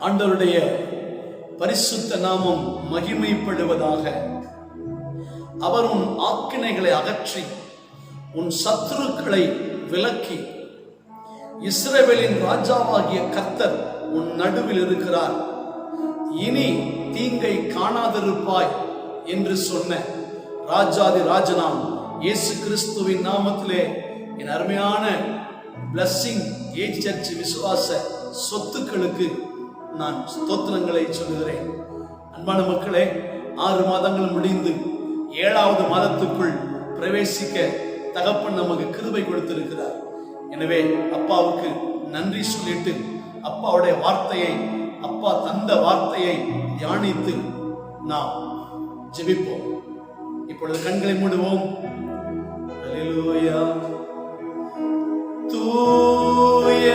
ஆண்டவருடைய பரிசுத்த நாமம் மகிமைப்படுவதாக. அவர் உன் ஆக்கினைகளை அகற்றி உன் சத்துருக்களை விலக்கி இஸ்ரவேலின் ராஜாவாகிய கர்த்தர் உன் நடுவில் இருக்கிறார், இனி தீங்கை காணாதிருப்பாய் என்று சொன்ன ராஜாதி ராஜனாம் இயேசு கிறிஸ்துவின் நாமத்திலே என் அருமையான பிளஸிங் ஏஜ் சர்ச் விசுவாச சொத்துக்களுக்கு நான் ஸ்தோத்திரங்களை சொல்லுகிறேன். அன்பான மக்களே, 6 மாதங்கள் முடிந்து 7வது மாதத்துக்குள் பிரவேசிக்க தகப்பன் நமக்கு கிருபை கொடுத்திருக்கிறார். எனவே அப்பாவுக்கு நன்றி சொல்லிட்டு அப்பாவுடைய வார்த்தையை, அப்பா தந்த வார்த்தையை தியானித்து நாம் ஜெபிப்போம். இப்பொழுது கண்களை மூடுவோம். அல்லேலூயா. தூய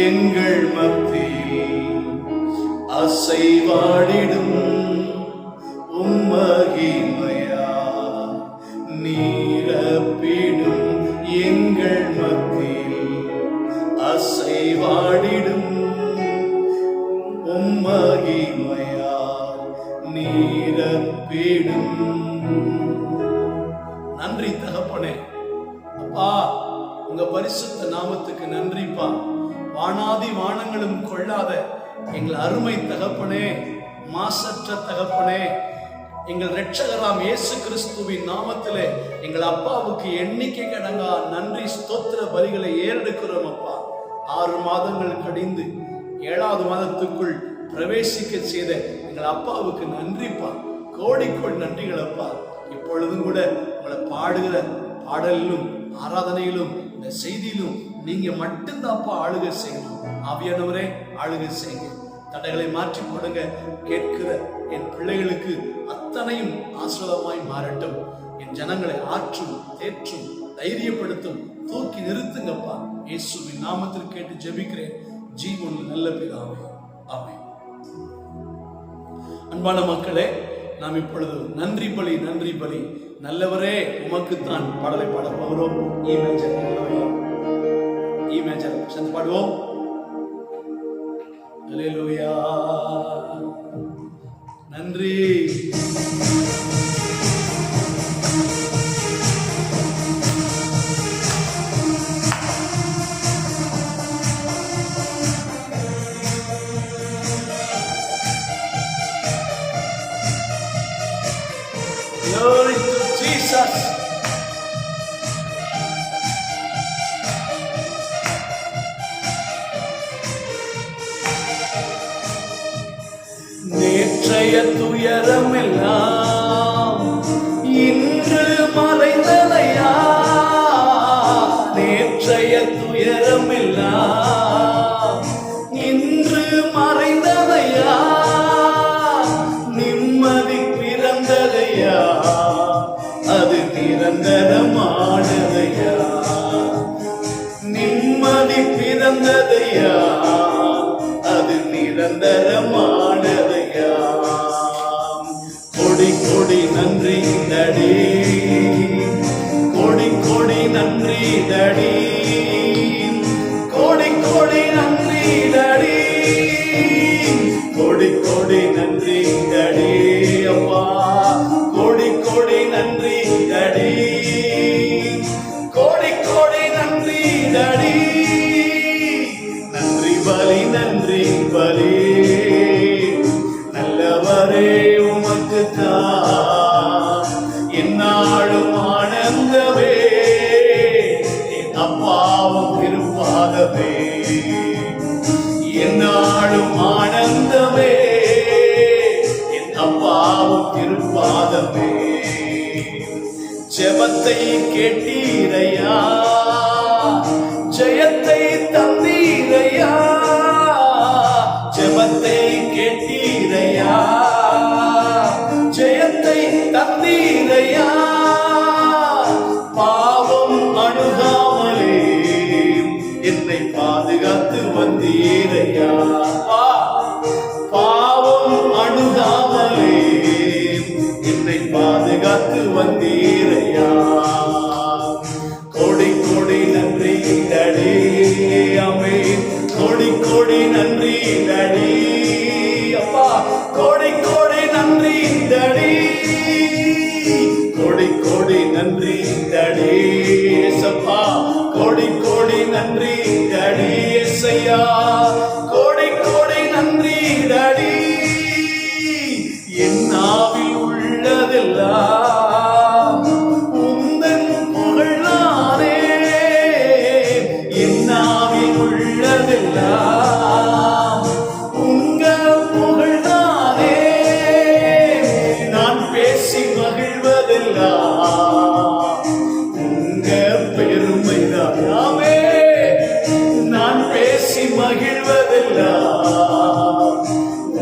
எங்கள் மத்தியில் அசைவாடிடும் உம்மகிமையா நீரப்பிடும், எங்கள் மத்தியில் அசைவாடிடும் உம்மகிமையா நீரப்பிடும். நன்றி தகப்பனே. அப்பா, உங்க பரிசுத்த நாமத்துக்கு நன்றிப்பா. வானாதி வானங்களும் கொள்ளாத எங்கள் அருமை தகப்பனே, மாசற்ற தகப்பனே, எங்கள் இரட்சகராம் இயேசு கிறிஸ்துவின் நாமத்திலே எங்கள் அப்பாவுக்கு எண்ணிக்கை கடங்கா நன்றி ஸ்தோத்திர பலிகளை ஏறெடுக்கிறோம் அப்பா. 6 மாதங்கள் கடிந்து 7வது மாதத்துக்குள் பிரவேசிக்க செய்த எங்கள் அப்பாவுக்கு நன்றிப்பா. கோடிக்கோடி நன்றிகள் அப்பா. இப்பொழுதும் கூட உங்களை பாடுகிற பாடலிலும் ஆராதனையிலும் இந்த செய்தியிலும் நீங்க மட்டும்தான்ப்பா ஆளுகை செய்யணும். ஆவியானவரே ஆளுகை செய்யுங்க. தடைகளை மாற்றி கொடுங்க. கேட்கிற என் பிள்ளைகளுக்கு அத்தனையும் ஆசீர்வாதமாய் மாறட்டும். என் ஜனங்களை ஆற்றும், தேற்றும், தைரியப்படுத்தும், தூக்கி நிறுத்துங்கப்பா. இயேசுவின் நாமத்தில் கேட்டு ஜெபிக்கிறேன் ஜீவன் நல்ல பிதாவே, ஆமென். அன்பான மக்களே, நாம் இப்பொழுது நன்றி பலி நல்லவரே உமக்குத்தான் பாடலை பாட போகிறோம். ஈமேஜர் சேர்ந்து பாடுவோம். அல்லேலூயா. நன்றி. Glory to Jesus. நேற்றைய துயரமெல்லாம் இன்று மறைந்ததையா, நேற்றைய துயரமெல்லாம் இன்று மறைந்ததையா, நிம்மதி பிறந்ததையா, அது நிரந்தரமானதையா, நிம்மதி பிறந்ததையா, அது நிரந்தரமானதையா. கொடி கொடி நன்றி தடி, கொடி கொடி நன்றி தடி, கொடி கொடி நன்றி தடி, கொடி கொடி நன்றி தடி அப்பா, கொடி கொடி நன்றி தடி, கொடி கொடி நன்றி தடி. நன்றி பலி, நன்றி பலி நல்லவரே உமக்குத்தான் என்னாலும் ஆனந்தமே, என் அப்பாவும் திருப்பாதமே, என்னாலும் ஆனந்தமே, என் அப்பாவும் திருப்பாதமே. ஜெபத்தை கேட்டீரையா, ஜெயத்தை தந்தீரையா, ஜெபத்தை கேட்டீரையா, ஜெயத்தை தந்தீரையா, உள்ளதெல்லாம் உந்தன் புகழ்தானே. என் நாவில் உள்ளதெல்லாம் உங்க புகழ்தானே. நான் பேசி மகிழ்வதெல்லாம் உங்க பெருமைதானே. நான் பேசி மகிழ்வதெல்லாம்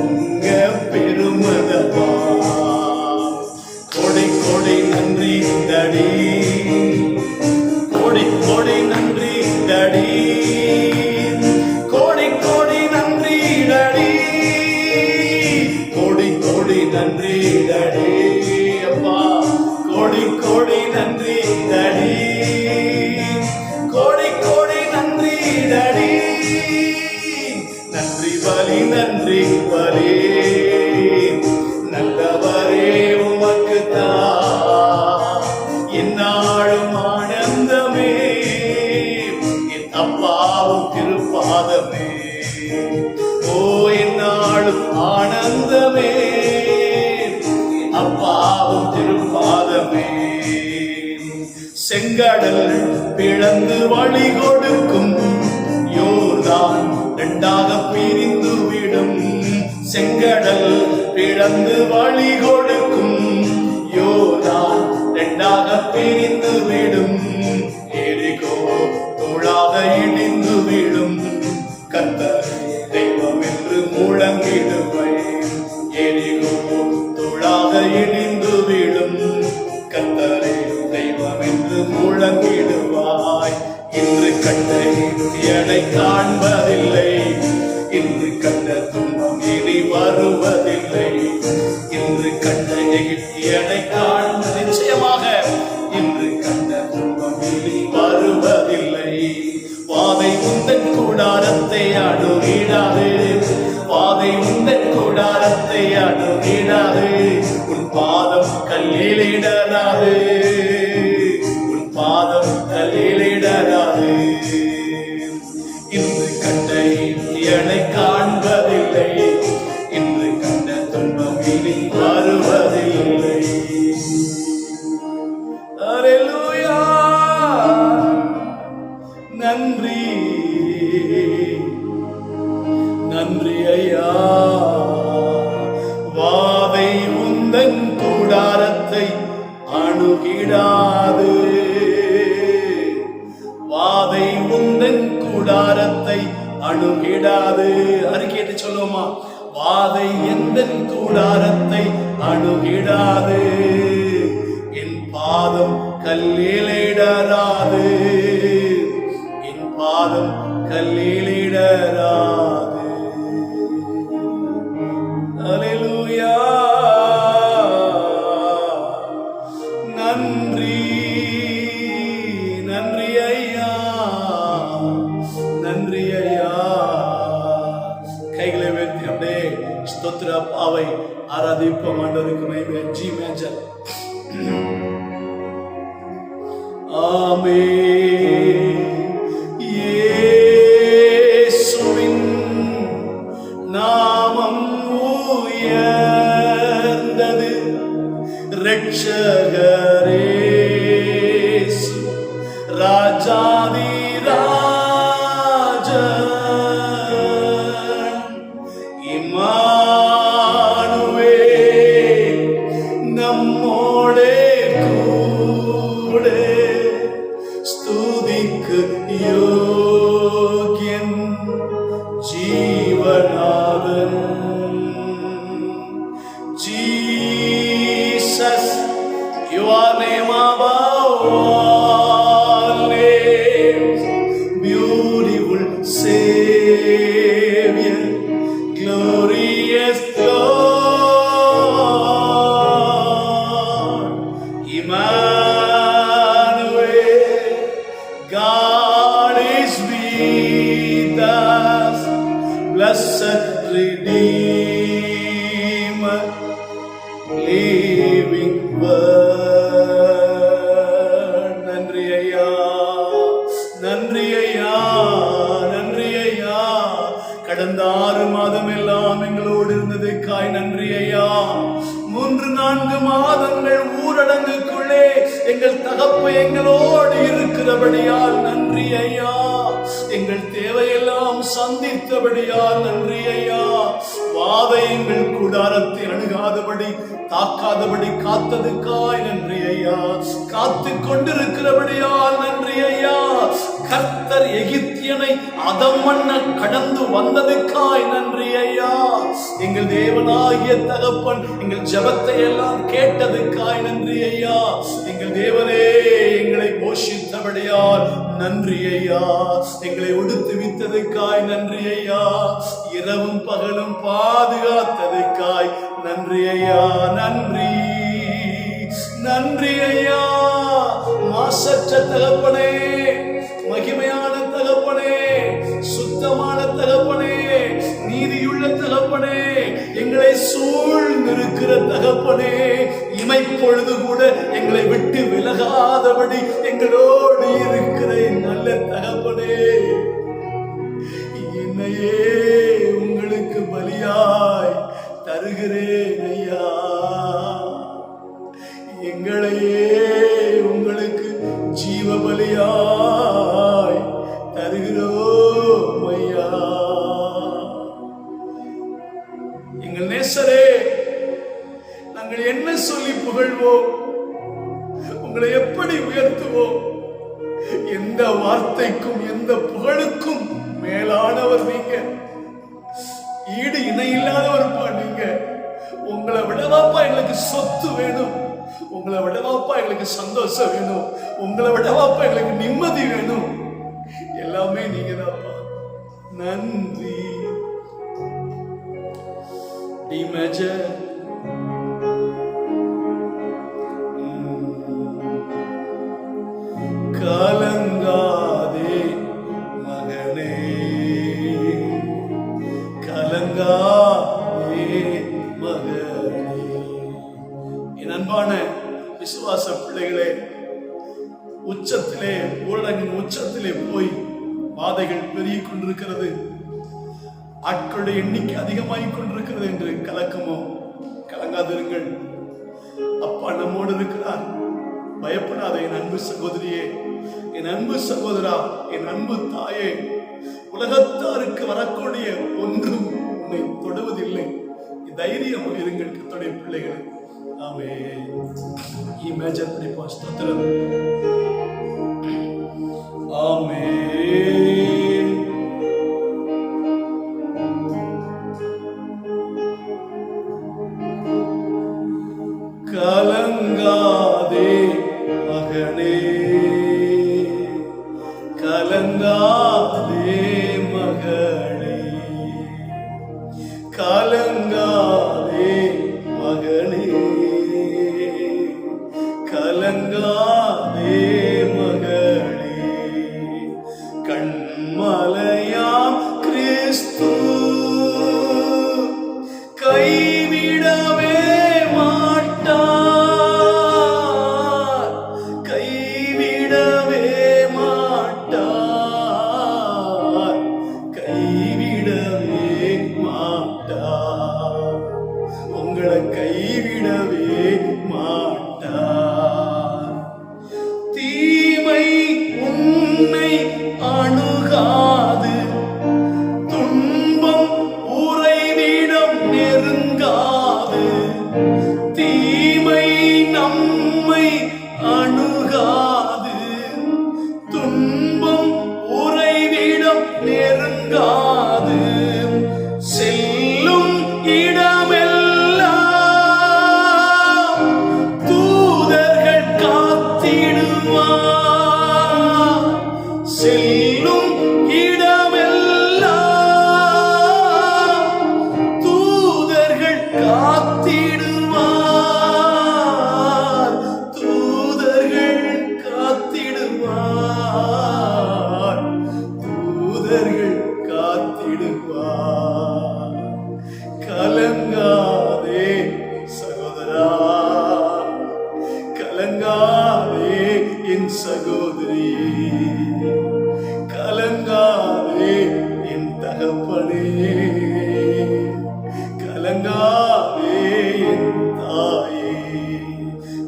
உங்க பெருமதப்பா. கோடி கோடி நன்றி தடி, கோடி கோடி நன்றி தடி, கோடி கோடி நன்றி தடி, கோடி கோடி நன்றி தடி அப்பா. கோடி கோடி நன்றி தடி, கோடி கோடி நன்றி தடி. நன்றி பலி நன்றி பலி நல்லவரே உமக்கு தான் என்னாலும் ஆனந்தமே. என் அப்பாவும் திருப்பாதமே ஓ என்னாலும் ஆனந்தமே. அப்பாவும் திருப்பாதமே. செங்கடல் பிளந்து வழி கொடுக்கும், யோர்தான் இரண்டாக பிரிந்து விடும். செங்கடல் பிளந்து வழி கொடுக்கும், யோர்தான் இரண்டாக பிரிந்து விடும். எரிகோ தூளாக இடிந்து விடும். கர்த்தர் தெய்வம் என்று முழங்கிடுவேன். எரிகோ தூளாக இடிந்து விடும். கர்த்தரே தெய்வம் என்று முழங்கிடுவாய். இன்று கண்ட எடை காண்பதில்லை, இன்று கண்ட துன்பம் இனி வருவதில்லை. இன்று கண்ட எடை காண்ப நிச்சயமாக இன்று கண்ட துன்பம் இனி வருவதில்லை. வாதை உந்தன் கூடாரத்தை அணுகிடாது, வாதை உந்தன் கூடாரத்தை அணுகிடாது. உன் பாதம் கல்லிலிடராது, உன் பாதம் கல்லிலிடராது. இன்று கண்ட எடை காண்பதில்லை, இன்று கண்ட துன்பம் இனி வருவதில்லை. அல்லேலூயா. நன்றி நன்றி ஐயா. வாதை உந்தன் கூடாரத்தை அணுகிடாது, வாதை உந்தன் கூடாரத்தை அணுகிடாது. அறிக்கையிட்டு சொல்லுவோமா? வாதை எந்தன் கூடாரத்தை அணுகிடாது. என் பாதம் கல்லிலிடராது, என் பாதம் கல்லிலிடராது. அல்லேலூயா. நன்றி நன்றி ஐயா, நன்றி ஐயா. கைகளை உயர்த்தி அப்படியே ஸ்தோத்திர பாவை ஆராதிப்போம். ஆண்டவருக்கு ஜி மேஜர். ஆமென். இயேசுவின் நாமம் உயர்ந்தது. இரட்சகரேசு ராஜாதி ராஜன். இம்மானுவேல் நம்மோடே கூடே. ஸ்துதிக்கு யோகியன் ஜீவநாதன். Jesus, you are name above all names. Beautiful Savior, glorious Lord. Emmanuel, God is with us. Blessed Redeemer, living word. ஊரடங்குக்குள்ளே எங்கள் தகப்பை எங்களோடு இருக்கிறபடியால் நன்றி ஐயா. எங்கள் தேவையெல்லாம் சந்தித்தபடியால் நன்றி ஐயா. வாதை எங்கள் கூடாரத்தை அணுகாதபடி தாக்காதபடி காத்ததுக்காய் நன்றி ஐயா. காத்து கொண்டிருக்கிறபடியால் நன்றி ஐயா. கர்த்தர் எகிப்தியனை அதம் பண்ண கடந்து வந்ததுக்காய் நன்றி ஐயா. எங்கள் தேவனாகிய தகப்பன் எங்கள் ஜெபத்தை எல்லாம் கேட்டதுக்காய் நன்றி ஐயா. எங்கள் தேவனே எங்களை போஷித்தபடியால் நன்றி ஐயா. எங்களை ஒடுத்து வித்ததுக்காய் நன்றி ஐயா. இரவும் பகலும் பாதுகாத்ததுக்காய் நன்றி ஐயா. நன்றி நன்றி ஐயா. மாசற்ற தகப்பனே, மகிமையான தகப்பனே, சுத்தமான தகப்பனே, நீதியுள்ள தகப்பனே, எங்களை சூழ்ந்திருக்கிற தகப்பனே, இமைப்பொழுது கூட எங்களை விட்டு விலகாதபடி எங்களோடு இருக்கிற நல்ல தகப்பனே, என்னையே உங்களுக்கு பலியாய் தருகிறேன் ஐயா. எங்களையே உங்களுக்கு ஜீவ பலியாய் தருகிறோம் ஐயா. எங்கள் நேசரே, நாங்கள் என்ன சொல்லி புகழ்வோம்? உங்களை எப்படி உயர்த்துவோம்? எந்த வார்த்தைக்கும் எந்த புகழுக்கும் மேலானவர் நீங்க. ஈடு இணை இல்லாதவர்ப்பா நீங்க. உங்களை விடவாப்பா எங்களுக்கு சொத்து வேணும். உங்களை விடவாப்பா எங்களுக்கு சந்தோஷம் வேணும். உங்களை விடவாப்பா எங்களுக்கு நிம்மதி வேணும். எல்லாமே நீங்க தான்ப்பா. நன்றி. D major. கலங்காதே மகனே, கலங்காதே மகனே. என் அன்பான விசுவாச பிள்ளைகளே, உச்சத்திலே, ஊரடங்கின் உச்சத்திலே போய் வாதைகள் பெருகிக் கொண்டிருக்கிறது, ஆட்களுடைய எண்ணிக்கை அதிகமாகிக் கொண்டிருக்கிறது என்று கலக்கமோ? கலங்காதிருங்கள். அப்பா நம்மோடு இருக்கிறார். பயப்படாத என் அன்பு சகோதரியே, என் அன்பு சகோதரா, என் அன்பு தாயே. உலகத்தாருக்கு வரக்கூடிய ஒன்றும் உன்னை தொடுவதில்லை. தைரியம் இருங்கள் கர்த்தருடைய பிள்ளைகள். ஆமென். இமேஜின் படிப்பா. ஸ்தோத்திரம். ஆமென். கலங்காதே மகனே, கலங்காதே மகளே, கலங்காதே மகனே, கலங்காதே மகளே. கண்மலையாம் கிறிஸ்து கைவிடவே மாட்டார், கைவிடவே மாட்டார், கைவிடவே மாட்டார், உங்களை கைவிடவே மாட்டார். தீமை உன்னை அணுகாது, துன்பம் உறைவிடம் நெருங்காது. தீமை நம்மை அணுகாது, துன்பம் உறைவிடம் நெருங்காது. செல்லும் இடமெல்லாம் தூதர்கள் காத்திடுவார். செல்லும் இடமெல்லாம் தூதர்கள் காத்திடுவார்.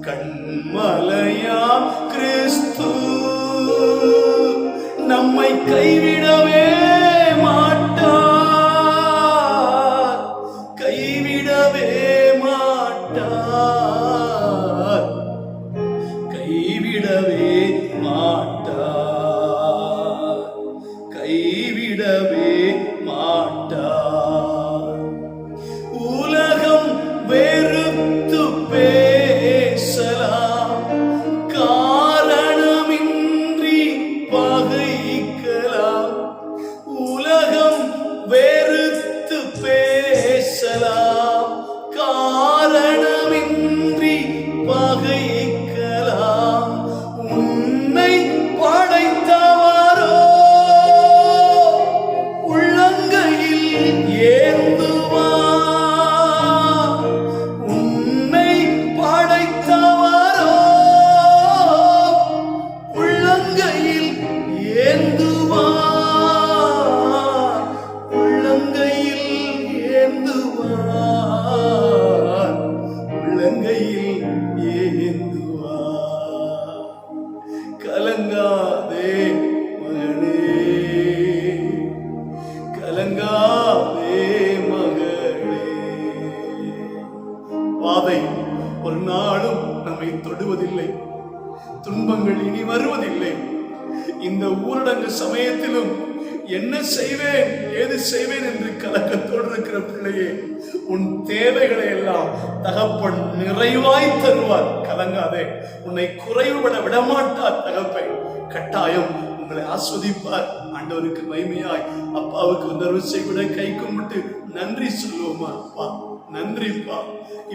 கண்மலையாம் கிறிஸ்து நம்மை கைவிடவே மாட்டார், கைவிடவே மாட்டார், கைவிடவே மாட்டார், கைவிடவே மாட்டார். உலகம் வெறுத்து பேசலாம், காரணமின்றி பகைக்கலாம். உலகம் வெறுத்து பேசலாம், காரணமின்றி பகைக்கலாம். உன்னை படைத்தவரோ உள்ளங்கையில் ஏந்துவார், உன்னை படைத்தவரோ உள்ளங்கையில் ஏந்துவார், உள்ளங்கையில் ஏந்துவார், உள்ளங்கையில் ஏந்துவார். கலங்காதே மகனே, கலங்காதே மகளே. பாதை ஒரு நாளும் நம்மை தொடுவதில்லை, துன்பங்கள் இனி வருவதில்லை. இந்த ஊரடங்கு சமயத்திலும் என்ன செய்வேன் ஏது செய்வேன் என்று கலக்கத்தோடு இருக்கிற பிள்ளையே, உன் தேவைகளை எல்லாம் தகப்பன் நிறைவாய் தருவார். கலங்காதே, உன்னை குறைவுபட விடமாட்டார் தகப்பை. கட்டாயம் உங்களை ஆஸ்வதிப்பார். ஆண்டவருக்கு மகிமையாய் அப்பாவுக்கு உணர்வு விட கை கும்பிட்டு நன்றி சொல்லுவோமா? அப்பா நன்றிப்பா,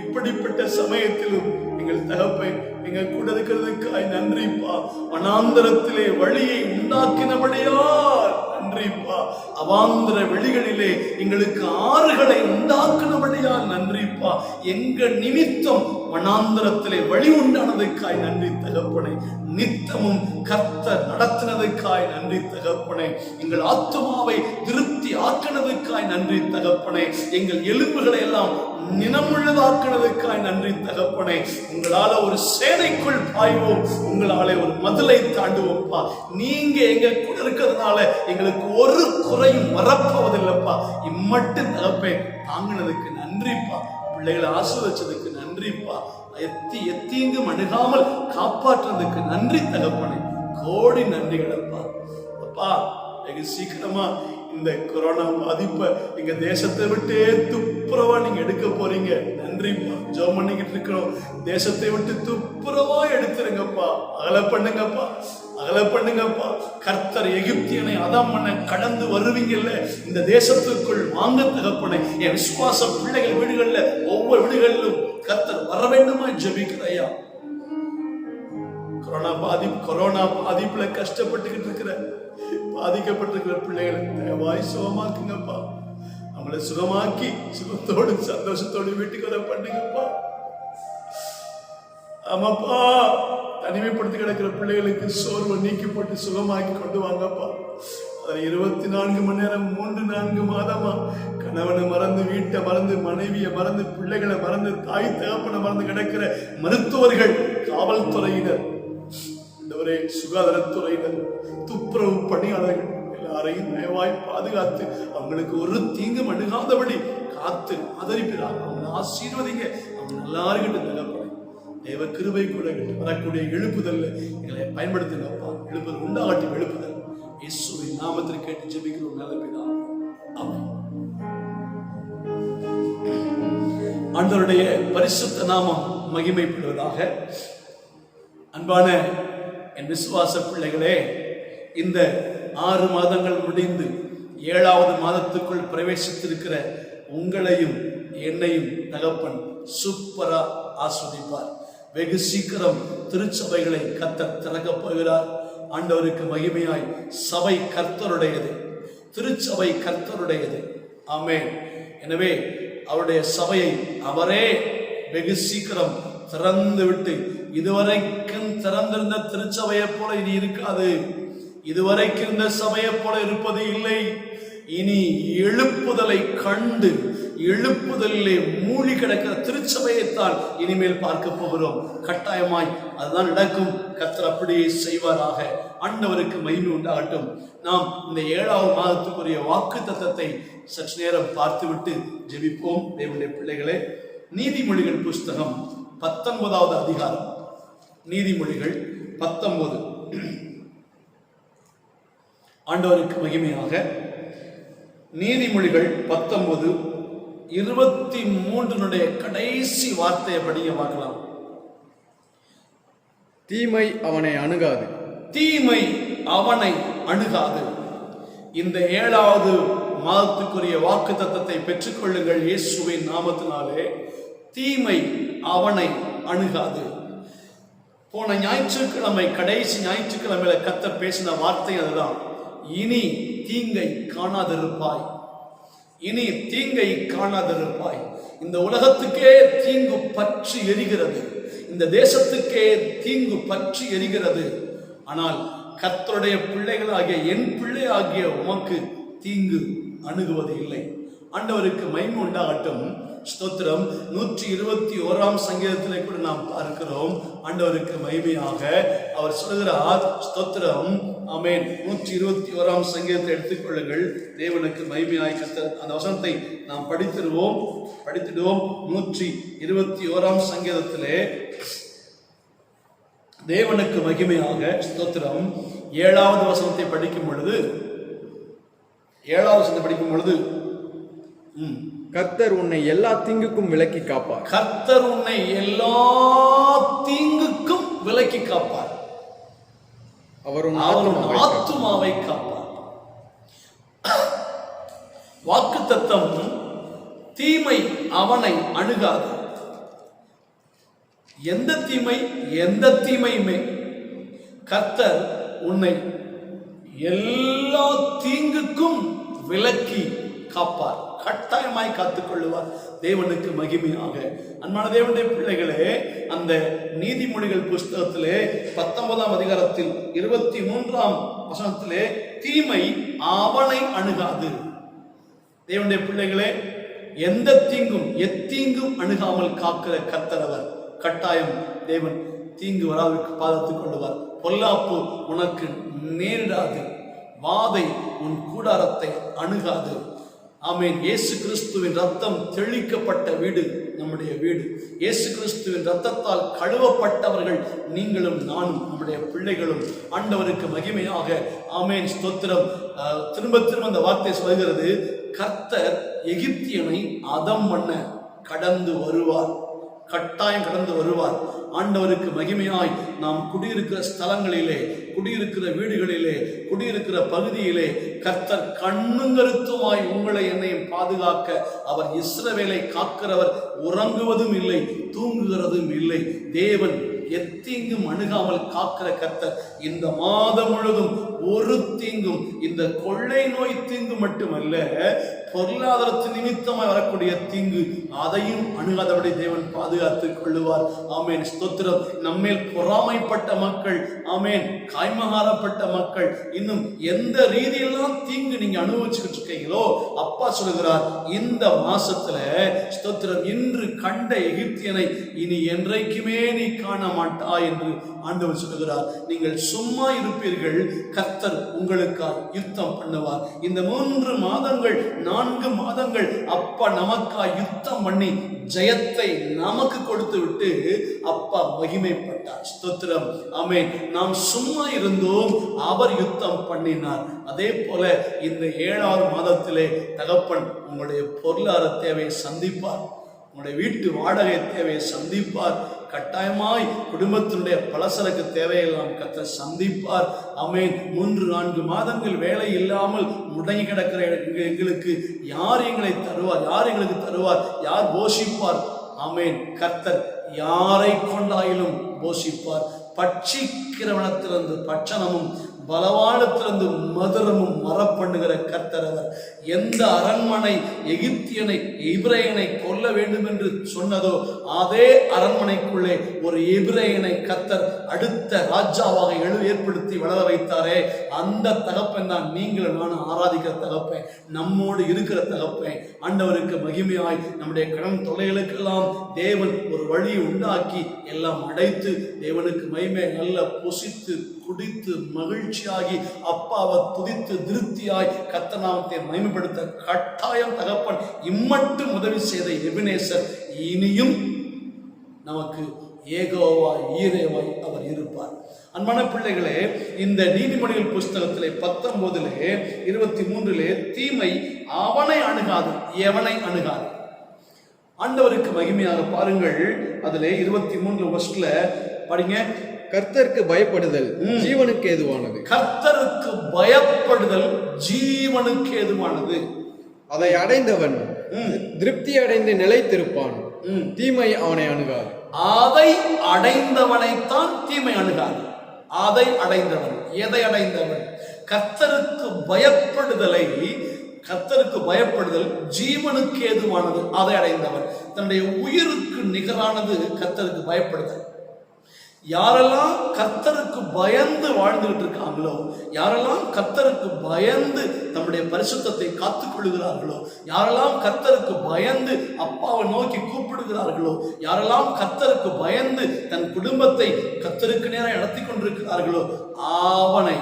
இப்படிப்பட்ட சமயத்திலும் எங்கள் தகப்பை எங்க கூட இருக்கிறதுக்காய் நன்றிப்பா. வனாந்தரத்திலே வழியை உண்டாக்கினபடியால் நன்றிப்பா. அவாந்தர வெளிகளிலே எங்களுக்கு ஆறுகளை உண்டாக்கினபடியால் நன்றிப்பா. எங்க நிமித்தம் வனாந்தரத்திலே வழி உண்டானதுக்காய் நன்றி தகப்பனே. நித்தமும் கர்த்தர் நடத்தினதுக்காய் நன்றி தகப்பனே. எங்கள் ஆத்துமாவை திருப்தி ஆக்கினதுக்காய் நன்றி தகப்பனே. எங்கள் எலும்புகளை எல்லாம் நினமுள்ளதாக்கினதுக்காய் நன்றி தகப்பனே. உங்களால ஒரு சேனைக்குள் பாய்வோம், உங்களாலே ஒரு மதிலை தாண்டுவோம்ப்பா. நீங்க எங்க கூட இருக்கிறதுனால எங்களுக்கு ஒரு குறையும் வரப்போவதில்லைப்பா. இம்மட்டு தகப்பே தாங்கினதுக்கு நன்றிப்பா. பிள்ளைகளை ஆசீர்வதிச்சதுக்கு நன்றிப்பா. எத்தீங்கு அணுகாமல் காப்பாற்றுறதுக்கு நன்றி தகப்பனே. கோடி நன்றிகளப்பா. அப்பா வெகு சீக்கிரமா இந்த கொரோனா பாதிப்பை எங்க தேசத்தை விட்டு துப்புரவா நீங்க எடுக்க போறீங்க. நன்றிப்பா. ஜெபம் பண்ணிக்கிட்டு இருக்கிறோம். தேசத்தை விட்டு துப்புரவா எடுத்துருங்கப்பா. அகல பண்ணுங்கப்பா, அகல பண்ணுங்கப்பா. கர்த்தர் எகிப்தியனை அதாம் பண்ண கடந்து வருவீங்கல்ல, இந்த தேசத்துக்குள் வாங்க தகப்பனே. என் விசுவாச பிள்ளைகள் வீடுகள்ல ஒவ்வொரு வீடுகளிலும் கர்த்தர் வர வேண்டுமா ஜெபிக்கிறையா. கொரோனா பாதிப்புல கஷ்டப்பட்டுக்கிட்டு இருக்கிற பாதிக்கப்பட்டிருக்கிற பிள்ளைகளை தயவாய் சுகமாக்குங்கப்பா. அவங்களை சுகமாக்கி சுகத்தோடு சந்தோஷத்தோடு வீட்டுக்கு வர பண்ணுங்கப்பா. ஆமாப்பா, தனிமைப்படுத்தி கிடக்கிற பிள்ளைகளுக்கு சோர்வை நீக்கி போட்டு சுகமாக்கி கொண்டு வாங்கப்பா. 24 மணி நேரம் 3-4 மாதமா கணவனை மறந்து, வீட்டை மறந்து, மனைவியை மறந்து, பிள்ளைகளை மறந்து, தாய் தகப்பனை மறந்து கிடக்கிற மருத்துவர்கள், காவல்துறையினர், சுகாதாரத்துறையினர், துப்புரவு பணியாளர்கள் எல்லாரையும் தயவாய் பாதுகாத்து அவங்களுக்கு ஒரு தீங்கும் அணுகாதபடி காத்து ஆதரிப்பிறாங்க. அவங்க ஆசீர்வதிங்க. அவங்க நல்லா இருக்கட்டும் தகப்பனே. தேவ கிருபை கூட வரக்கூடிய எழுப்புதல்ல எங்களை பயன்படுத்துங்கப்பா. எழுப்புதல் உண்டாகட்டும். எழுப்புதல் இயேசுவின் நாமத்தில் கேட்டு ஜெபிக்கிறோம் நல்ல பிதாவே. ஆமென். ஆண்டவருடைய பரிசுத்த நாமம் மகிமைப்படுவதாக. அன்பான என் விசுவாச பிள்ளைகளே, இந்த 6 மாதங்கள் முடிந்து 7வது மாதத்துக்குள் பிரவேசித்திருக்கிற உங்களையும் என்னையும் தகப்பன் சூப்பரா ஆஸ்வதிப்பார். வெகு சீக்கிரம் திருச்சபைகளை கர்த்தர் திறக்கப் போகிறார். ஆண்டவருக்கு மகிமையாய். சபை கர்த்தருடையது, திருச்சபை கர்த்தருடையது. ஆமென். எனவே அவருடைய சபையை அவரே வெகு சீக்கிரம் திறந்து விட்டு, இதுவரைக்கும் திறந்திருந்த திருச்சபையை போல இனி இருக்காது. இதுவரைக்கும் இந்த சபையை போல இருப்பது இல்லை. இனி எழுப்புதலை கண்டு எழுப்புதலிலே மூழ்கி கிடக்கிற திருச்சபையைத்தான் இனிமேல் பார்க்க போகிறோம். கட்டாயமாய் அதுதான் நடக்கும். கர்த்தர் அப்படியே செய்வாராக. ஆண்டவருக்கு மகிமை உண்டாகட்டும். நாம் இந்த 7வது மாதத்துக்குரிய வாக்கு தத்தத்தை சற்று நேரம் பார்த்துவிட்டு ஜெபிப்போம். தேவனுடைய பிள்ளைகளே, நீதிமொழிகள் புஸ்தகம் 19வது அதிகாரம். நீதிமொழிகள் 19. ஆண்டவருக்கு மகிமையாக. நீதிமொழிகள் 19:23 கடைசி வார்த்தையை படிக்க பார்க்கலாம். தீமை அவனை அணுகாது. தீமை அவனை அணுகாது. இந்த 7வது மாதத்துக்குரிய வாக்கு தத்தத்தை பெற்றுக்கொள்ளுங்கள் இயேசுவின் நாமத்தினாலே. தீமை அவனை அணுகாது. போன ஞாயிற்றுக்கிழமை, கடைசி ஞாயிற்றுக்கிழமையில கர்த்தர் பேசின வார்த்தை அதுதான். இனி தீங்கை காணாதிருப்பாய். இனி தீங்கை காணாதிருப்பாய். இந்த உலகத்துக்கே தீங்கு பற்றி எரிகிறது. இந்த தேசத்துக்கே தீங்கு பற்றி எரிகிறது. ஆனால் கர்த்தருடைய பிள்ளைகளாகிய என் பிள்ளை ஆகிய உமக்கு தீங்கு அணுகுவது இல்லை. ஆண்டவருக்கு மகிமை உண்டாகட்டும். ஸ்தோத்திரம். 121 சங்கீதத்திலே கூட நாம் பார்க்கிறோம். ஆண்டவருக்கு மகிமையாக அவர் சொல்கிறார். ஸ்தோத்திரம். ஆமென். 121 சங்கீதத்தை எடுத்துக்கொள்ளுங்கள். தேவனுக்கு மகிமையாய் கர்த்தர் அந்த வசனத்தை நாம் படித்திடுவோம். 121 சங்கீதத்திலே தேவனுக்கு மகிமையாக ஸ்தோத்திரம். 7வது வசனத்தை படிக்கும் பொழுது கர்த்தர் உன்னை எல்லா தீங்குக்கும் விலக்கி காப்பார். கர்த்தர் உன்னை எல்லா தீங்குக்கும் விலக்கி காப்பார். அவர் உன் ஆத்துமாவை காப்பார். வாக்குத்தத்தம் தீமை அவனை அணுகாது. எந்த தீமையுமே கர்த்தர் உன்னை எல்லா தீங்குக்கும் விலக்கி காப்பார். கட்டாயமாய் காத்துக்கொள்ளுவார். தேவனுக்கு மகிமையாக. அன்பான தேவனுடைய பிள்ளைகளே, அந்த நீதிமொழிகள் புஸ்தகத்திலே 19ஆம் அதிகாரத்தில் 23ஆம் வசனத்திலே தீமை அவனை அணுகாது. தேவனுடைய பிள்ளைகளே, எந்த தீங்கும் எத்தீங்கும் அணுகாமல் காக்கிற கர்த்தர் அவர். கட்டாயம் தேவன் தீங்கு வராதற்கு பாதுகாத்துக் கொள்ளுவார். பொல்லாப்பு உனக்கு நேரிடாது. வாதை உன் கூடாரத்தை அணுகாது. ஆமென். இயேசு கிறிஸ்துவின் ரத்தம் தெளிக்கப்பட்ட வீடு நம்முடைய வீடு. இயேசு கிறிஸ்துவின் ரத்தத்தால் கழுவப்பட்டவர்கள் நீங்களும் நானும், நம்முடைய பிள்ளைகளும். ஆண்டவருக்கு மகிமையாக. ஆமென். ஸ்தோத்திரம். திரும்ப அந்த வார்த்தை சொல்கிறது. கர்த்தர் எகிப்தியனை அதம் பண்ண கடந்து வருவார். கட்டாயம் கடந்து வருவார். ஆண்டவருக்கு மகிமையாய். நாம் குடியிருக்கிற ஸ்தலங்களிலே, குடியிருக்கிற வீடுகளிலே, குடியிருக்கிற பகுதியிலே கர்த்தர் கண்ணுங்கருத்துமாய் உங்களை என்னையும் பாதுகாக்க அவர் இஸ்ரவேலை காக்கிறவர். உறங்குவதும் இல்லை, தூங்குகிறதும் இல்லை. தேவன் எத்தீங்கும் அணுகாமல் காக்கிற கர்த்தர். இந்த மாதம் முழுதும் ஒரு தீங்கும், இந்த கொள்ளை நோய் தீங்கு மட்டுமல்ல, பொருளாதாரத்து நிமித்தமாய் வரக்கூடிய தீங்கு, அதையும் அணுகாதபடி தேவன் பாதுகாத்துக் கொள்ளுவார். ஆமேன். ஸ்தோத்திரம். நம்மேல் பொறாமைப்பட்ட மக்கள், ஆமேன், காய்மகாரப்பட்ட மக்கள், இன்னும் எந்த ரீதியெல்லாம் தீங்கு நீங்க அனுபவிச்சுக்கிட்டு இருக்கீங்களோ, அப்பா சொல்லுகிறார், இந்த மாசத்துல ஸ்தோத்திரம், இன்று கண்ட எகிப்தியனை இனி என்றைக்குமே நீ காண மாட்டாய் என்று ஆண்டவர் சொல்லுகிறார். நீங்கள் சும்மா இருப்பீர்கள், கர்த்தர் உங்களுக்காக யுத்தம் பண்ணுவார். இந்த 3 மாதங்கள் 4 மாதங்கள் அப்பா நமக்காக யுத்தம் பண்ணி ஜெயத்தை நமக்கு கொடுத்து விட்டு அப்பா மகிமைப்பட்டார். ஸ்தோத்திரம். ஆமென். நாம் சும்மா இருந்தோம், அவர் யுத்தம் பண்ணினார். அதே போல இந்த 7வது மாதத்திலே தகப்பன் உங்களுடைய பொருளாதார தேவையை சந்திப்பார். உங்களுடைய வீட்டு வாடகை தேவையை சந்திப்பார். கட்டாயமாய் குடும்பத்தினுடைய பலசரக்கு தேவையெல்லாம் கர்த்தர் சந்திப்பார். ஆமென். 3-4 மாதங்கள் வேலை இல்லாமல் முடங்கி கிடக்கிற எங்களுக்கு யார் எங்களை தருவார்? யார் எங்களுக்கு தருவார்? யார் போஷிப்பார்? ஆமென். கர்த்தர் யாரை கொண்டாயிலும் போஷிப்பார். பட்சிக்கிறவனத்திலிருந்து பட்சணமும் பலவானத்திலிருந்து மதுரமும் மரப்பண்ணுகிற கர்த்தர் அவர். எந்த அரண்மனை எகிப்தியனை எபிரேயனை கொல்ல வேண்டும் என்று சொன்னதோ அதே அரண்மனைக்குள்ளே ஒரு எபிரேயனை கர்த்தர் அடுத்த ராஜாவாக ஏற்படுத்தி வளர வைத்தாரே, அந்த தகப்பன் தான் நீங்கள் நானும் ஆராதிக்கிற தகப்பன், நம்மோடு இருக்கிற தகப்பன். ஆண்டவருக்கு மகிமையாய் நம்முடைய கடன் தொல்லைகளுக்கெல்லாம் தேவன் ஒரு வழியை உண்டாக்கி எல்லாம் அடைத்து தேவனுக்கு மகிமை நல்ல புசித்து குடித்து மகிழ்ச்சியாகி அப்பாவை துதித்து திருப்தியாய் கர்த்தர் நாமத்தை மகிமைப்படுத்த கட்டாயம் தகப்பன் இம்மட்டும் உதவி செய்த எபினேசர் இனியும் நமக்கு ஏகோவாய் ஈரேவாய் அவர் இருப்பார். அன்பான பிள்ளைகளே, இந்த நீதிமொழிகள் புஸ்தகத்திலே 19:23 தீமை அவனை அணுகாது எவனை அணுகாது. ஆண்டவருக்கு மகிமையாக பாருங்கள், அதிலே 23 வருஷத்துல படிங்க. கர்த்தருக்கு பயப்படுதல் ஜீவனுக்கு ஏதுவானது. கர்த்தருக்கு பயப்படுதல் ஜீவனுக்கு ஏதுவானது. அதை அடைந்தவன் திருப்தி அடைந்து நிலைத்திருப்பான். தீமை அவனை அணுகாது. அதை அடைந்தவனைத்தான் தீமை அணுகாது. அதை அடைந்தவன். எதை அடைந்தவன்? கர்த்தருக்கு பயப்படுதல் ஜீவனுக்கு ஏதுவானது. அதை அடைந்தவன். தன்னுடைய உயிருக்கு நிகரானது கர்த்தருக்கு பயப்படுதல். யாரெல்லாம் கர்த்தருக்கு பயந்து வாழ்ந்துகிட்டு இருக்காங்களோ, யாரெல்லாம் கர்த்தருக்கு பயந்து தம்முடைய பரிசுத்தத்தை காத்துக் கொள்ளுகிறார்களோ, யாரெல்லாம் கர்த்தருக்கு பயந்து அப்பாவை நோக்கி கூப்பிடுகிறார்களோ, யாரெல்லாம் கர்த்தருக்கு பயந்து தன் குடும்பத்தை கர்த்தருக்கு நேரம் நடத்தி கொண்டிருக்கிறார்களோ அவனை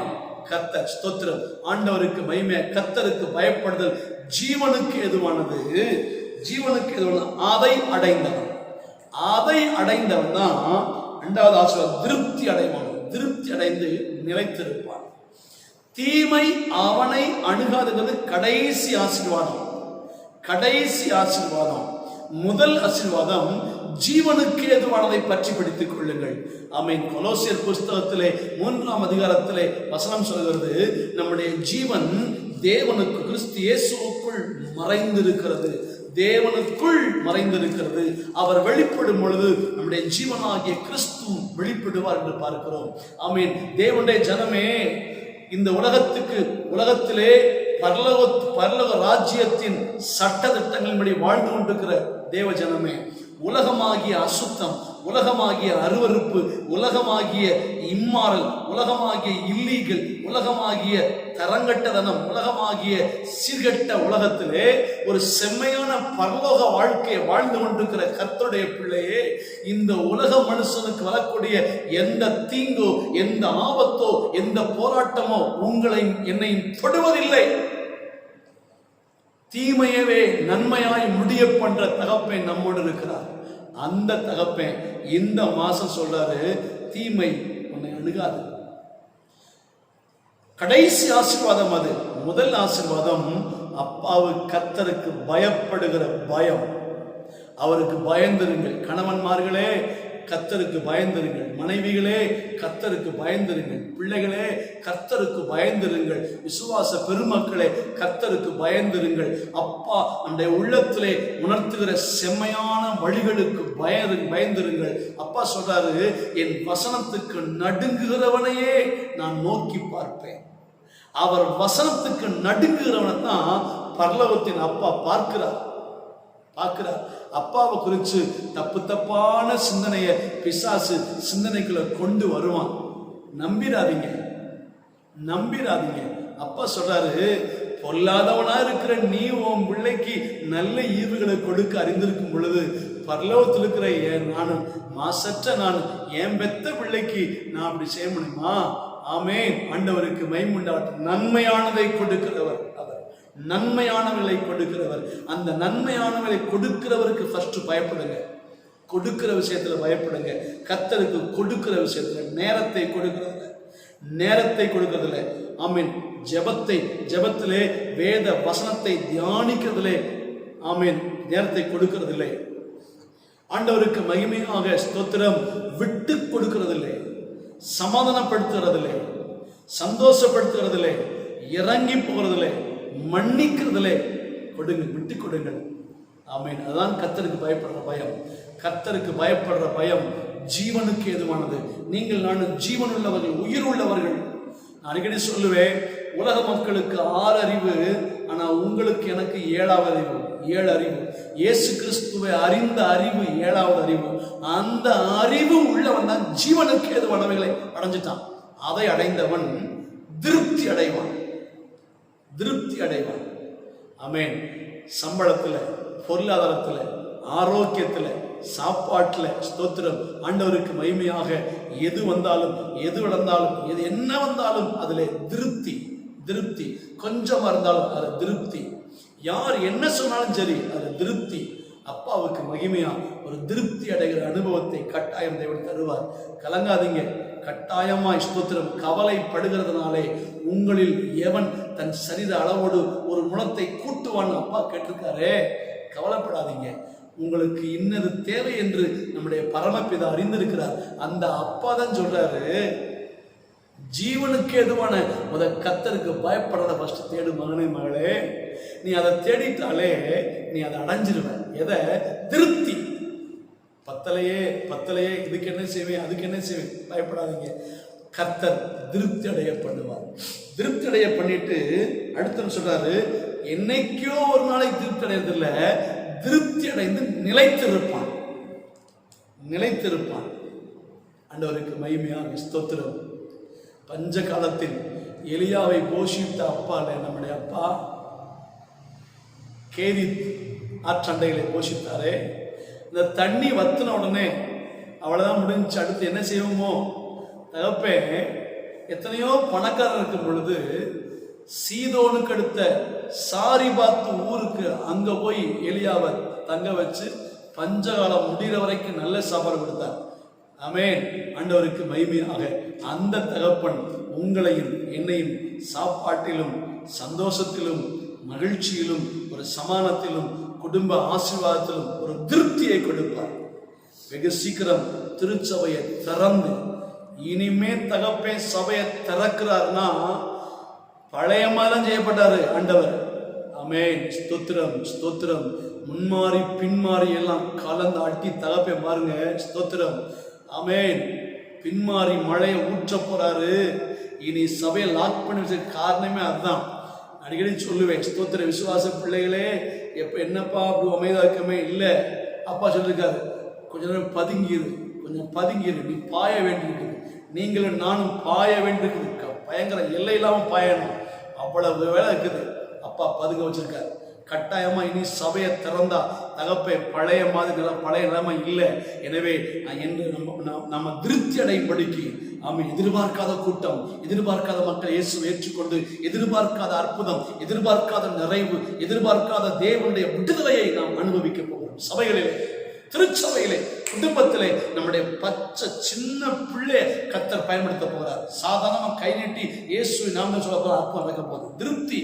கர்த்தர் ஸ்தோத்திரம். ஆண்டவருக்கு மகிமை. கர்த்தருக்கு பயப்படுதல் ஜீவனுக்கு ஏதுவானது. ஜீவனுக்கு ஏதுவானது. அதை அடைந்தவன் தான் இரண்டாவது ஆசீர்வாதம். திருப்தி அடைவான். திருப்தி அடைந்து நிலைத்திருப்பான். தீமை அவனை அணுகாதுங்கிறது கடைசி ஆசீர்வாதம். முதல் ஆசீர்வாதம் ஜீவனுக்கு ஏதுவானதை பற்றி பிடித்துக் கொள்ளுங்கள். ஆமென். கொலோசியர் புஸ்தகத்திலே 3ஆம் அதிகாரத்திலே வசனம் சொல்கிறது, நம்முடைய ஜீவன் தேவனுக்கு கிறிஸ்து இயேசுவுக்குள் மறைந்திருக்கிறது. அவர் வெளிப்படும் பொழுது நம்முடைய ஜீவனாகிய கிறிஸ்து வெளிப்படுவார் என்று பார்க்கிறோம். ஆமென். தேவனுடைய ஜனமே, இந்த உலகத்திலே பரலோக ராஜ்யத்தின் சட்ட திட்டங்களின்படி வாழ்ந்து கொண்டிருக்கிற தேவ ஜனமே, உலகமாகிய அசுத்தம், உலகமாகிய அருவருப்பு, உலகமாகிய இம்மாறல், உலகமாகிய இல்லீகல், உலகமாகிய தரங்கட்டதனம், உலகமாகிய சீர்கட்ட உலகத்திலே ஒரு செம்மையான பரலோக வாழ்க்கையை வாழ்ந்து கொண்டிருக்கிற கர்த்தருடைய பிள்ளையே, இந்த உலக மனுஷனுக்கு வரக்கூடிய எந்த தீங்கோ, எந்த ஆபத்தோ, எந்த போராட்டமோ உங்களையும் என்னையும் தொடுவதில்லை. தீமையவே நன்மையாய் முடிய பண்ற தகப்பன் நம்மோடு இருக்கிறார். அந்த தகப்பன் இந்த மாசம் சொல்றாரு, தீமை உன்னை அணுகாது. கடைசி ஆசீர்வாதம் அது. முதல் ஆசீர்வாதம் அப்பாவு கர்த்தருக்கு பயப்படுகிற பயம். அவருக்கு பயந்திருங்கள். கணவன்மார்களே கர்த்தருக்கு பயந்திருங்கள். மனைவிகளே கர்த்தருக்கு பயந்திருங்கள். பிள்ளைகளே கர்த்தருக்கு பயந்திருங்கள். விசுவாச பெருமக்களே கர்த்தருக்கு பயந்திருங்கள். அப்பா நம்முடைய உள்ளத்திலே உணர்த்துகிற செம்மையான வழிகளுக்கு பயந்திருங்கள். அப்பா சொல்றாரு, என் வசனத்துக்கு நடுங்குகிறவனையே நான் நோக்கி பார்ப்பேன். அவர் வசனத்துக்கு நடுங்குகிறவனை தான் பரலோகத்தின் அப்பா பார்க்கிறார். அப்பாவை குறித்து தப்பான சிந்தனையை பிசாசு சிந்தனைக்குள்ள கொண்டு வருவான். நம்பிராதீங்க. அப்பா சொல்றாரு, பொல்லாதவனா இருக்கிற நீ உன் பிள்ளைக்கு நல்ல ஈவுகளை கொடுக்க அறிந்திருக்கும் பொழுது பரலோகத்தில் இருக்கிற நானும் மாசற்ற நான் என் பெத்த பிள்ளைக்கு நான் அப்படி செய்ய முடியுமா? ஆமென். ஆண்டவருக்கு மகிமை உண்டாகட்டும். நன்மையானதை கொடுக்கிறவர் அவர். நன்மையானவர்களை கொடுக்கிறவர். அந்த நன்மையானவர்களை கொடுக்கிறவருக்கு ஃபர்ஸ்ட் பயப்படுங்க. கொடுக்கிற விஷயத்துல பயப்படுங்க. கர்த்தருக்கு கொடுக்கிற விஷயத்துல நேரத்தை கொடுக்கிறதுல ஆமென். ஜெபத்திலே வேத வசனத்தை தியானிக்கிறதிலே ஆமென் நேரத்தை கொடுக்கிறதில்லை. ஆண்டவருக்கு மகிமையாக ஸ்தோத்திரம். விட்டு கொடுக்கிறதில்லை, சமாதானப்படுத்துகிறதில்லை, சந்தோஷப்படுத்துகிறதில்லை, இறங்கி போகிறதில்லை, மன்னிக்கிறதில்லை. விட்டு கொடுங்கள். ஆமென். அதான் கர்த்தருக்கு பயப்படுற பயம். கர்த்தருக்கு பயப்படுற பயம் ஜீவனுக்கு ஏதுவானது. நீங்கள் நானும் ஜீவன் உள்ளவர்கள், உயிர் உள்ளவர்கள். நான் அடிக்கடி சொல்லுவேன், உலக மக்களுக்கு 6 அறிவு, ஆனா உங்களுக்கு எனக்கு 7வது அறிவு. 7 அறிவு. இயேசு கிறிஸ்துவை அறிந்த அறிவு 7வது அறிவு. அந்த அறிவு உள்ளவன் தான் ஜீவனுக்கு ஏதுவானவைகளை அடைஞ்சிட்டான். அதை அடைந்தவன் திருப்தி அடைவான். திருப்தி அடைவான். ஆமென். சம்பளத்துல, பொருளாதாரத்துல, ஆரோக்கியத்துல, சாப்பாட்டுல ஸ்தோத்திரம். ஆண்டவருக்கு மகிமையாக எது வந்தாலும், எது நடந்தாலும், எது என்ன வந்தாலும் அதிலே திருப்தி. திருப்தி. கொஞ்சமா இருந்தாலும் அது திருப்தி. யார் என்ன சொன்னாலும் சரி அது திருப்தி. அப்பாவுக்கு மகிமையா ஒரு திருப்தி அடைகிற அனுபவத்தை கட்டாயம் தேவன் தருவார். கலங்காதீங்க. கட்டாயமாய் ஸ்தோத்திரம். கவலைப்படுகிறதுனாலே உங்களில் எவன் தன் சரீர அளவோடு ஒரு முழத்தை கூட்டுவான்னு அப்பா கேட்டிருக்காரே. கவலைப்படாதீங்க. உங்களுக்கு இன்னது தேவை என்று நம்முடைய பரமபிதா அறிந்திருக்கிறார். அந்த அப்பா தான் சொல்றாரு, ஜீவனுக்கு எதுவான கர்த்தருக்கு பயப்படுறத ஃபர்ஸ்ட் தேடு மகனே மகளே. நீ அதை தேடிட்டாலே நீ அதை அடைஞ்சிருவ. எதை? திருப்தி. பத்தலையே இதுக்கு என்ன செய்வேன், அதுக்கு என்ன செய்வேன், பயப்படாதீங்க. கர்த்தர் திருப்தி அடைய பண்ணுவார். திருப்தி அடைய பண்ணிட்டு அடுத்து சொல்றாரு, என்னைக்கோ ஒரு நாளைக்கு திருப்தி அடையதில்ல, திருப்தி அடைந்து நிலைத்திருப்பான். நிலைத்திருப்பான். ஆண்டவருக்கு மகிமையாக ஸ்தோத்திரம். பஞ்ச காலத்தில் எலியாவை போஷித்த அப்பா இல்லை நம்முடைய அப்பா. கேரித் ஆற்றண்டைகளை போஷித்தாரே. இந்த தண்ணி வத்தின உடனே அவ்வளவுதான் முடிஞ்சு. அடுத்து என்ன செய்வோமோ? தகப்பே, எத்தனையோ பணக்காரர் இருக்கும் பொழுது சீதோனுக்கு அடுத்த சாரிபாத்து ஊருக்கு அங்க போய் எலியாவை தங்க வச்சு பஞ்சகாலம் முடிகிற வரைக்கும் நல்ல சாப்பாடு கொடுத்தார். ஆமென். ஆண்டவருக்கு மகிமையாக அந்த தகப்பன் உங்களையும் என்னையும் சாப்பாட்டிலும் சந்தோஷத்திலும் மகிழ்ச்சியிலும் ஒரு சமானத்திலும் குடும்ப ஆசீர்வாதத்திலும் ஒரு திருப்தியை கொடுப்பார். வெகு சீக்கிரம் திருச்சபையை திறந்து இனிமே தகப்பே சபையை திறக்கிறார்னா பழைய மாதிரிலாம் செய்யப்பட்டாரு ஆண்டவர். ஆமென். ஸ்தோத்திரம் ஸ்தோத்திரம். முன்மாறி பின்மாறி எல்லாம் கலந்து அட்டி தகப்பை மாறுங்க. ஸ்தோத்திரம். ஆமென். பின்மாறி மழையை ஊற்ற போறாரு. இனி சபையை லாக் பண்ணி வச்ச காரணமே அதுதான். அடிக்கடி சொல்லுவேன், ஸ்தோத்திர விசுவாச பிள்ளைகளே, எப்ப என்னப்பா அப்படி அமைதியா இருக்கமே இல்லை. அப்பா சொல்லிருக்காரு, கொஞ்ச நேரம் பதுங்கிரு, கொஞ்சம் பதுங்கிரு, நீ பாய வேண்டியிருக்குது. நீங்களும் நானும் பாய வேண்டியிருக்குது. பயங்கர எல்லை இல்லாம பாயணும். அவ்வளவு வேலை இருக்குது. அப்பா பதுங்க வச்சிருக்காரு. கட்டாயமா இனி சபையை திறந்தா தகப்பை பழைய மாதிரி பழைய நிலைமை இல்லை. எனவே என்று நம்ம திருப்தி அடையும்படிக்கு ஆமாம், எதிர்பார்க்காத கூட்டம், எதிர்பார்க்காத மக்கள் இயேசுவை ஏற்றுக்கொண்டு எதிர்பார்க்காத அற்புதம், எதிர்பார்க்காத நிறைவு, எதிர்பார்க்காத தேவனுடைய விடுதலையை நாம் அனுபவிக்க போகிறோம். சபைகளிலே, திருச்சபையிலே, குடும்பத்திலே நம்முடைய பச்சை சின்ன பிள்ளைய கர்த்தர் பயன்படுத்த போகிறார். சாதாரண கை நீட்டி இயேசுவை நாம சொல்ல போற அற்புதம் நடக்க போகுது. திருப்தி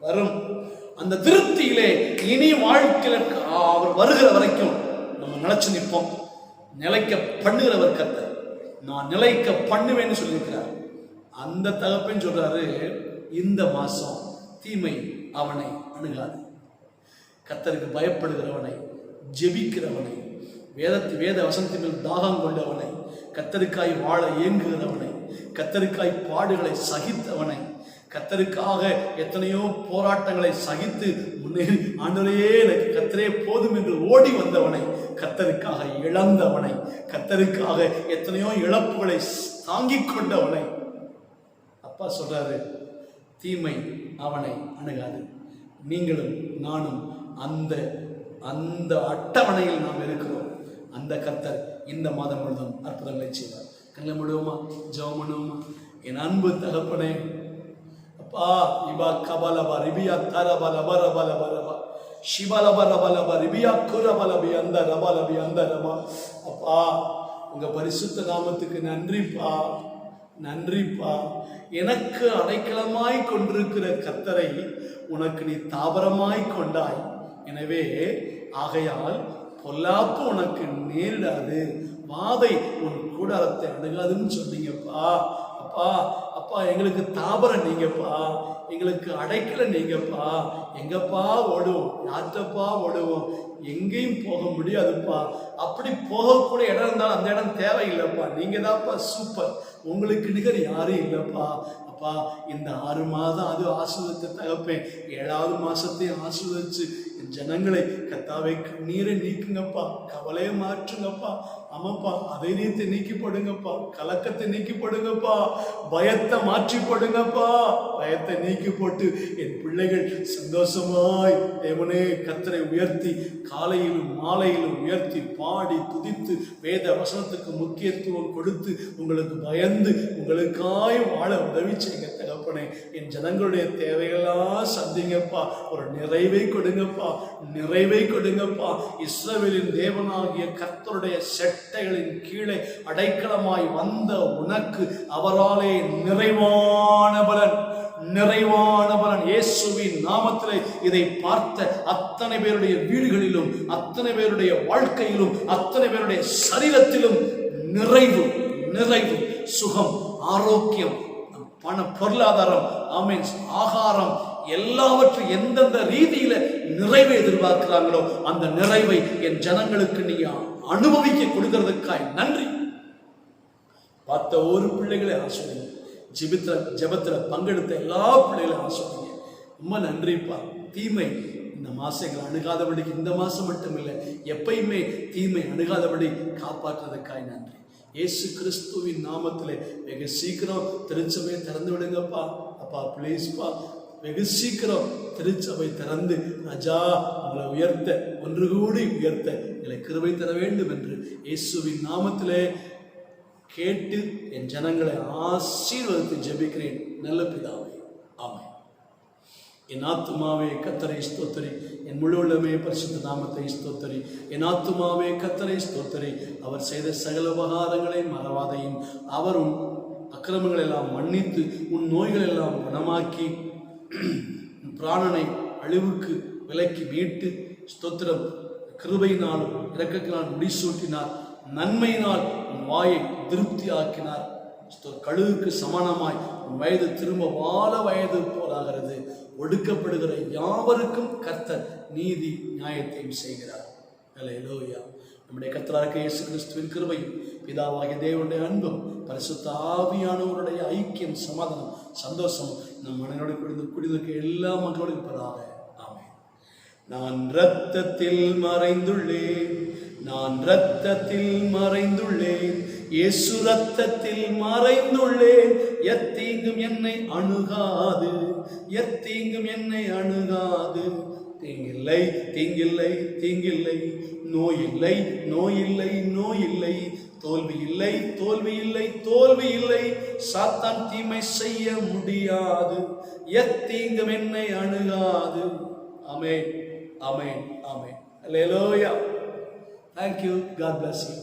வரும். அந்த திருப்தியிலே இனி வாழ்க்கையில் அவர் வருகிற வரைக்கும் நம்ம நிலைச்சு நிற்போம். நிலைக்க பண்ணுகிறவர் கர்த்தர். நான் நிலைக்க பண்ணுவேன்னு சொல்லியிருக்கிறார். அந்த தகப்பன் சொல்றாரு, இந்த மாசம் தீமை அவனை அணுகாது. கர்த்தருக்கு பயப்படுகிறவனை, ஜெபிக்கிறவனை, வேத வசனத்தின் மேல் தாகம் கொண்டவனை, கர்த்தருக்காய் வாழ ஏங்குகிறவனை, கர்த்தருக்காய் பாடுகளை சகித்தவனை, கர்த்தருக்காக எத்தனையோ போராட்டங்களை சகித்து முன்னேறி ஆண்டவரே எனக்கு கர்த்தரே போதும் என்று ஓடி வந்தவனை, கர்த்தருக்காக இழந்தவனை, கர்த்தருக்காக எத்தனையோ இழப்புகளை தாங்கிக் கொண்டவனை அப்பா சொல்றாரு, தீமை அவனை அணுகாது. நீங்களும் நானும் அந்த அந்த அட்டவணையில் நாம் இருக்கிறோம். அந்த கர்த்தர் இந்த மாதம் முழுதும் அற்புதங்களை செய்வார். கண்ணை முழுவமா ஜெபம் பண்ணுவோமா? என் அன்பு தகப்பனே, அப்பா, இபா கபலபா ரிபியா தரபலபா ரபலபா ரபா ஷிபலபா ரபலபா ரிபியா குரபலபி அந்த ரபலபி அந்த ரபா. அப்பா, உங்க பரிசுத்த நாமத்துக்கு நன்றிப்பா, நன்றிப்பா. எனக்கு அடைக்கலமாய் கொண்டிருக்கிற கர்த்தரை உனக்கு நீ தாபரமாய் கொண்டாய். எனவே ஆகையால் பொல்லாப்பு உனக்கு நேரிடாது, வாதை உன் கூடாரத்தை அணுகாதுன்னு சொன்னீங்கப்பா. அப்பா அப்பா எங்களுக்கு தாபரம் நீங்கப்பா, எங்களுக்கு அடைக்கல நீங்கப்பா. எங்கப்பா ஓடுவோம், யார்கிட்டப்பா ஓடுவோம்? எங்கேயும் போக முடியாதுப்பா. அப்படி போகக்கூடிய இடம் இருந்தாலும் அந்த இடம் தேவையில்லைப்பா. நீங்க தான்ப்பா சூப்பர். உங்களுக்கு நிகர் யாரும் இல்லைப்பா. அப்பா இந்த 6 மாதம் அது ஆசீர்வதித்த தகப்பேன், 7வது மாசத்தையும் ஆசீர்வதிச்சு என் ஜனங்களை கத்தாவை கண்ணீரை நீக்குங்கப்பா, கவலையை மாற்றுங்கப்பா. ஆமாப்பா, அதை நீத்து நீக்கி போடுங்கப்பா, கலக்கத்தை நீக்கி போடுங்கப்பா, பயத்தை மாற்றி போடுங்கப்பா. பயத்தை நீக்கி போட்டு என் பிள்ளைகள் சந்தோஷமாய் தேவனே கர்த்தரை உயர்த்தி காலையிலும் மாலையிலும் உயர்த்தி பாடி துதித்து வேத வசனத்துக்கு முக்கியத்துவம் கொடுத்து உங்களுக்கு பயந்து உங்களுக்காய் வாழ உதவி செய்யுங்க தகப்பனே. என் ஜனங்களுடைய தேவைகளெல்லாம் சந்திங்கப்பா. ஒரு நிறைவை கொடுங்கப்பா, நிறைவை கொடுங்கப்பா. இஸ்ரவேலின் தேவனாகிய கர்த்தருடைய செட்டைகளின் கீழே அடைக்கலமாய் வந்த உனக்கு அவராலே நிறைவான பலன், நிறைவான பலன். இயேசுவின் நாமத்திலே இதை பார்த்த அத்தனை பேருடைய வீடுகளிலும், அத்தனை பேருடைய வாழ்க்கையிலும், அத்தனை பேருடைய சரீரத்திலும் நிறைவு, நிறைவு, சுகம், ஆரோக்கியம், பண பொருளாதாரம், ஆமென், ஆகாரம், எல்லாவற்றும் எந்தெந்த ரீதியில நிறைவை எதிர்பார்க்கிறாங்களோ அந்த நிறைவை என் ஜனங்களுக்கு நீங்க அனுபவிக்க கொடுக்கிறதுக்காய் நன்றி. பார்த்த ஒரு பிள்ளைகளை ஆசிரியங்க, ஜெபத்துல பங்கெடுத்த எல்லா பிள்ளைகளையும் ஆசிரியங்க. ரொம்ப நன்றிப்பா. தீமை இந்த மாசங்களை அணுகாதபடிக்கு, இந்த மாசம் மட்டும் இல்லை எப்பயுமே தீமை அணுகாதபடி காப்பாற்றுறதுக்காய் நன்றி. இயேசு கிறிஸ்துவின் நாமத்திலே வெகு சீக்கிரம் திருச்சபையை திறந்து விடுங்கப்பா. அப்பா பிளீஸ்ப்பா, வெகு சீக்கிரம் திருச்சபை திறந்து ராஜா உங்களை உயர்த்த, ஒன்று கூடி உயர்த்த எங்களை கிருபை தர வேண்டும் என்று இயேசுவின் நாமத்திலே கேட்டு என் ஜனங்களை ஆசீர்வதித்து ஜெபிக்கிறேன் நல்ல பிதாவே, ஆமென். என் ஆத்துமாவே கர்த்தரை ஸ்தோத்திரி, என் முழு உள்ளமே பரிசுத்த நாமத்தை ஸ்தோத்திரி. என் ஆத்துமாவே கர்த்தரை ஸ்தோத்திரி, அவர் செய்த சகல உபகாரங்களை மறவாதையும், அவர் உன் அக்கிரமங்கள் எல்லாம் மன்னித்து உன் நோய்கள் எல்லாம் குணமாக்கி உன் பிராணனை அழிவுக்கு விலக்கி மீட்டு ஸ்தோத்திரம் கிருபையினாலும் இரக்கத்தினால் முடிசூட்டினார். நன்மையினால் உன் வாயை திருப்தி ஆக்கினார். கழுகுக்கு சமானமாய் உன் வயது திரும்ப வாழ வயது போலாகிறது. ஒடுக்கப்படுகிற யாவருக்கும் கர்த்தர் நீதி நியாயத்தையும் செய்கிறார். அல்லேலூயா. நம்முடைய கர்த்தராகிய இயேசு கிறிஸ்துவின் கிருபையும் பிதாவாகிய தேவனுடைய அன்பும் பரிசுத்த ஆவியானவருடைய ஐக்கியம், சமாதானம், சந்தோஷம் நம் மனதோடு குடியிருக்க எல்லா மக்களோடு இருப்பதாக. ஆமென். நான் இரத்தத்தில் மறைந்துள்ளேன், நான் இரத்தத்தில் மறைந்துள்ளேன், இயேசு இரத்தத்தில் மறைந்துள்ளேன். எத்தீங்கும் என்னை அணுகாது, எத்தீங்கும் என்னை அணுகாது. தீங்கில்லை, தீங்கில்லை, தீங்கில்லை, நோயில்லை, நோயில்லை, நோயில்லை, தோல்வி இல்லை, தோல்வி இல்லை, தோல்வி இல்லை. சாத்தான் தீமை செய்ய முடியாது. எத்தீங்கும் என்னை அணுகாது. ஆமென், ஆமென், ஆமென். அல்லேலூயா. Thank you. God bless you.